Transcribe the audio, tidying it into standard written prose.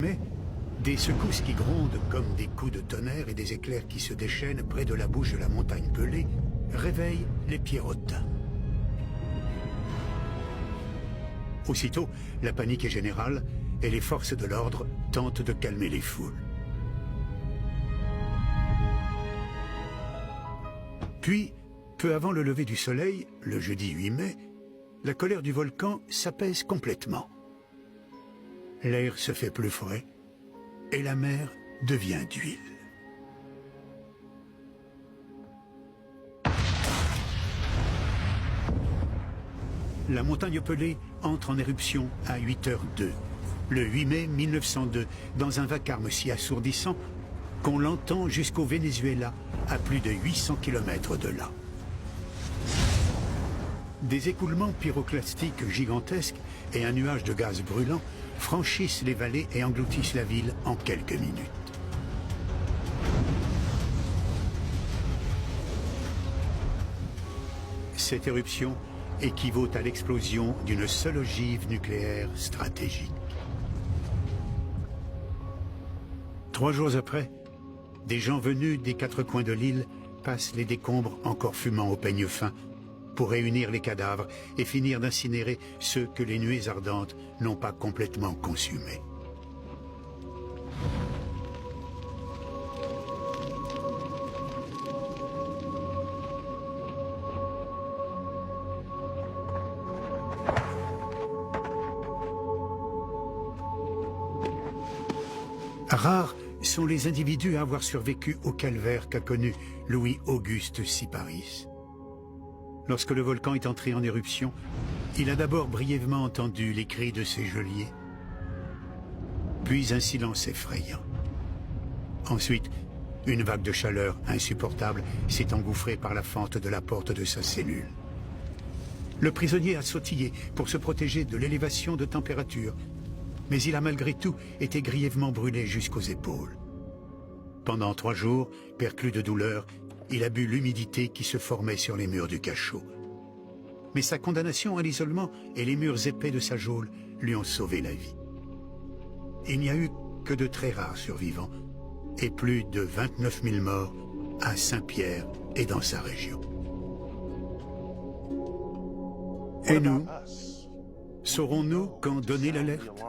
Mais des secousses qui grondent comme des coups de tonnerre et des éclairs qui se déchaînent près de la bouche de la montagne pelée réveillent les Pierrotins. Aussitôt, la panique est générale et les forces de l'ordre tentent de calmer les foules. Puis, peu avant le lever du soleil, le jeudi 8 mai, la colère du volcan s'apaise complètement. L'air se fait plus frais et la mer devient d'huile. La montagne pelée entre en éruption à 8h02, le 8 mai 1902, dans un vacarme si assourdissant qu'on l'entend jusqu'au Venezuela, à plus de 800 km de là. Des écoulements pyroclastiques gigantesques et un nuage de gaz brûlant franchissent les vallées et engloutissent la ville en quelques minutes. Cette éruption équivaut à l'explosion d'une seule ogive nucléaire stratégique. 3 jours après, des gens venus des 4 coins de l'île passent les décombres encore fumant au peigne fin pour réunir les cadavres et finir d'incinérer ceux que les nuées ardentes n'ont pas complètement consumés. Rares sont les individus à avoir survécu au calvaire qu'a connu Louis-Auguste Siparis. Lorsque le volcan est entré en éruption, il a d'abord brièvement entendu les cris de ses geôliers, puis un silence effrayant. Ensuite, une vague de chaleur insupportable s'est engouffrée par la fente de la porte de sa cellule. Le prisonnier a sautillé pour se protéger de l'élévation de température, mais il a malgré tout été grièvement brûlé jusqu'aux épaules. Pendant 3 jours, perclus de douleur, il a bu l'humidité qui se formait sur les murs du cachot. Mais sa condamnation à l'isolement et les murs épais de sa geôle lui ont sauvé la vie. Il n'y a eu que de très rares survivants et plus de 29 000 morts à Saint-Pierre et dans sa région. Et nous, saurons-nous quand donner l'alerte ?